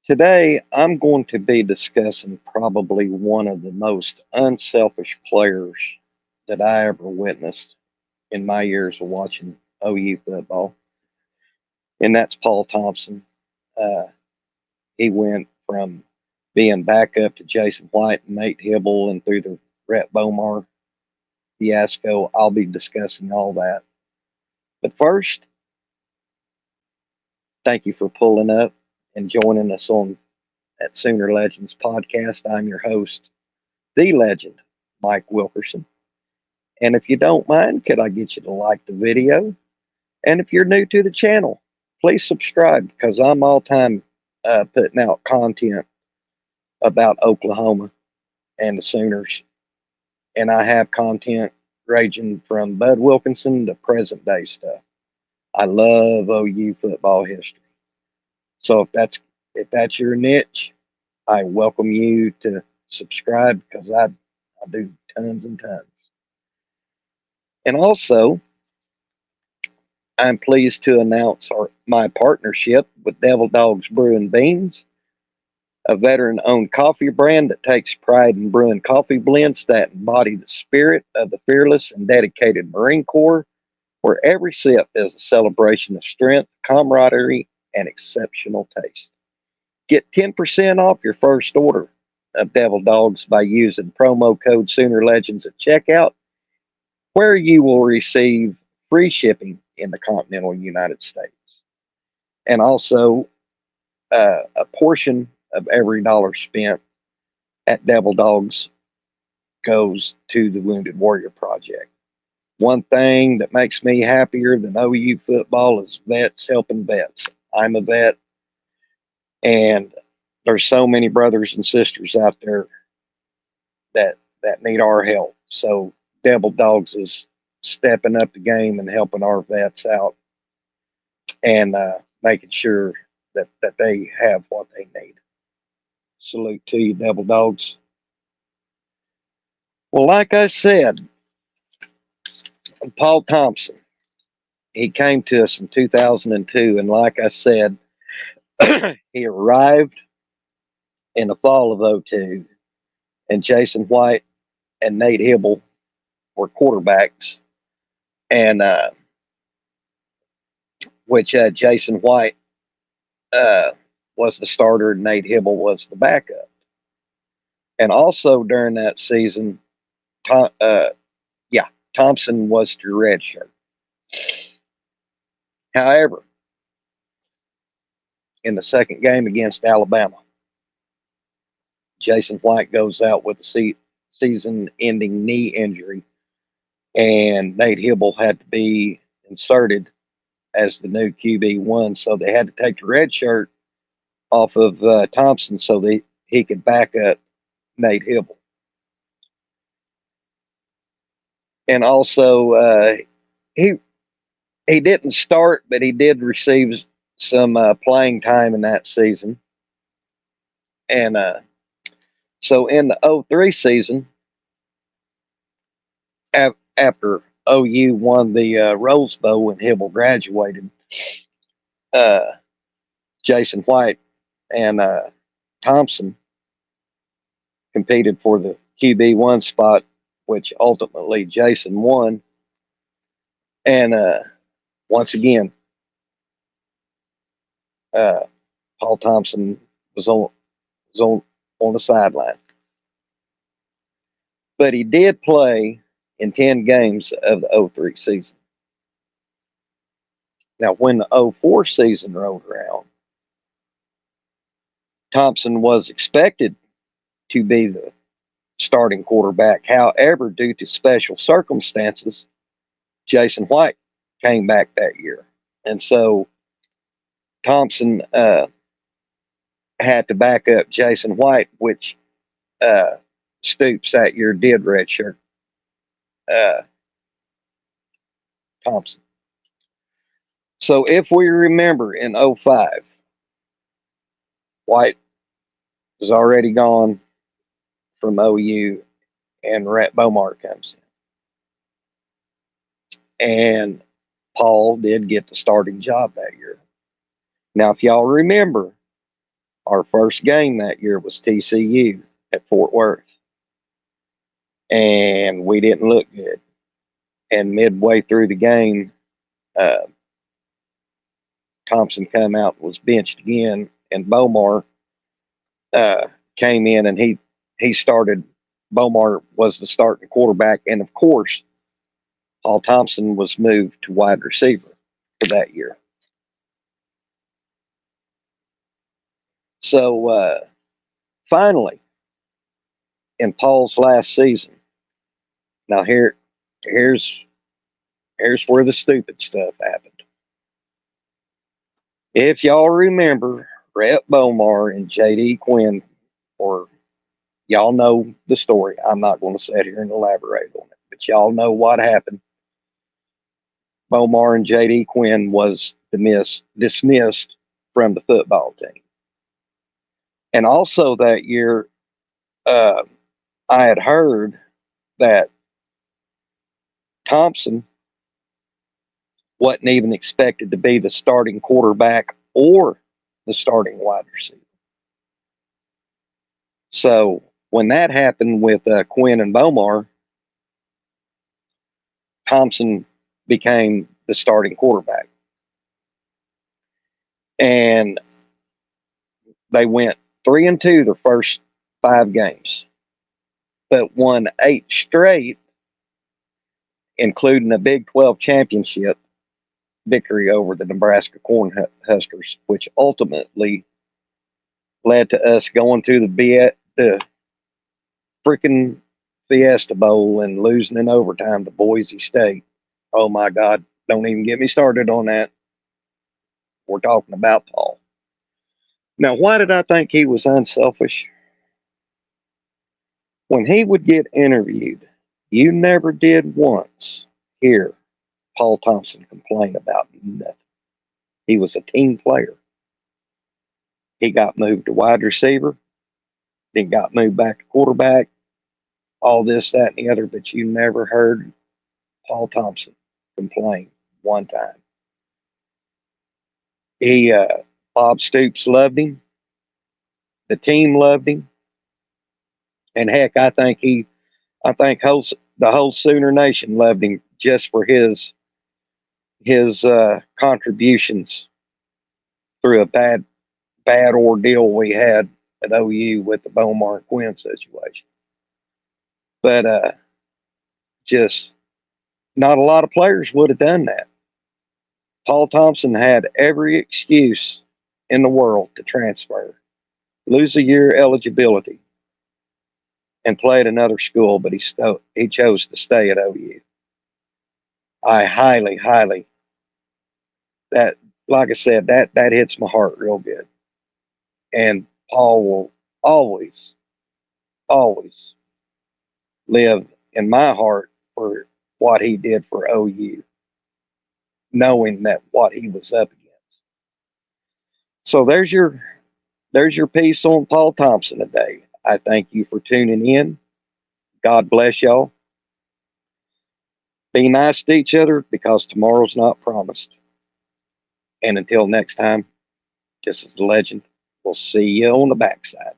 Today, I'm going to be discussing probably one of the most unselfish players that I ever witnessed in my years of watching OU football, and that's Paul Thompson. Uh, he went from being backup to Jason White and Nate Hibble and through the Rhett Bomar fiasco. I'll be discussing all that. But first, thank you for pulling up and joining us on that Sooner Legends podcast. I'm your host, the legend, Mike Wilkerson. And if you don't mind, could I get you to like the video? And if you're new to the channel, please subscribe because I'm all time putting out content about Oklahoma and the Sooners. And I have content ranging from Bud Wilkinson to present day stuff. I love OU football history. So if that's your niche, I welcome you to subscribe because I do tons and tons. And also, I'm pleased to announce my partnership with Devil Dogs Brew and Beans, a veteran owned coffee brand that takes pride in brewing coffee blends that embody the spirit of the fearless and dedicated Marine Corps, where every sip is a celebration of strength, camaraderie, and exceptional taste. Get 10% off your first order of Devil Dogs by using promo code Sooner Legends at checkout, where you will receive free shipping in the continental United States. And also, a portion of every dollar spent at Devil Dogs goes to the Wounded Warrior Project. One thing that makes me happier than OU football is vets helping vets. I'm a vet, and there's so many brothers and sisters out there that need our help. So Devil Dogs is stepping up the game and helping our vets out and making sure that they have what they need. Salute to you, Devil Dogs. Well, like I said, Paul Thompson, he came to us in 2002, and like I said, he arrived in the fall of '02, and Jason White and Nate Hibble were quarterbacks, and which Jason White uh, was the starter, and Nate Hibble was the backup. And also during that season, Tom, yeah, Thompson was the red shirt. However, in the second game against Alabama, Jason White goes out with a season-ending knee injury, and Nate Hibble had to be inserted as the new QB1. So they had to take the red shirt off of Thompson so that he could back up Nate Hibble. And also, he he didn't start, but he did receive some playing time in that season. And so in the '03 season, after OU won the Rose Bowl and Hibble graduated, uh, Jason White and Thompson competed for the QB1 spot, which ultimately Jason won. And once again, uh, Paul Thompson was on the sideline, but he did play in 10 games of the '03 season. Now, when the '04 season rolled around, Thompson was expected to be the starting quarterback. However, due to special circumstances, Jason White came back that year. And so Thompson had to back up Jason White, which uh, Stoops that year did redshirt uh, Thompson. So if we remember in '05, White was already gone from OU and Rhett Bomar comes in. And Paul did get the starting job that year. Now, if y'all remember, Our first game that year was TCU at Fort Worth, and we didn't look good. And midway through the game, uh, Thompson come out and was benched again, and Bomar came in and he started. Bomar was the starting quarterback, and of course, Paul Thompson was moved to wide receiver for that year. So finally, in Paul's last season, now here's here's where the stupid stuff happened. If y'all remember, Rhett Bomar and J.D. Quinn, or y'all know the story. I'm not going to sit here and elaborate on it, but y'all know what happened. Bomar and J.D. Quinn was dismissed from the football team. And also that year, uh, I had heard that Thompson wasn't even expected to be the starting quarterback or the starting wide receiver. So when that happened with Quinn and Bomar, Thompson became the starting quarterback. And they went 3-2 the first 5 games, but won 8 straight, including a Big 12 championship victory over the Nebraska Cornhuskers, which ultimately led to us going to the freaking Fiesta Bowl and losing in overtime to Boise State. Oh my God, don't even get me started on that. We're talking about Paul. Now, why did I think he was unselfish? When he would get interviewed, you never did once hear Paul Thompson complain about nothing. He was a team player. He got moved to wide receiver, then got moved back to quarterback, all this, that, and the other, but you never heard Paul Thompson complain one time. He, Bob Stoops loved him. The team loved him, and heck, I think the whole Sooner Nation loved him just for his contributions through a bad ordeal we had at OU with the Bomar Quinn situation. But just not a lot of players would have done that. Paul Thompson had every excuse in the world to transfer, lose a year eligibility, and play at another school, but he chose to stay at OU. I highly, highly that like I said, that hits my heart real good. And Paul will always, always live in my heart for what he did for OU, knowing that what he was up against. So there's your piece on Paul Thompson today. I thank you for tuning in. God bless y'all. Be nice to each other because tomorrow's not promised. And until next time, just as a legend, we'll see you on the backside.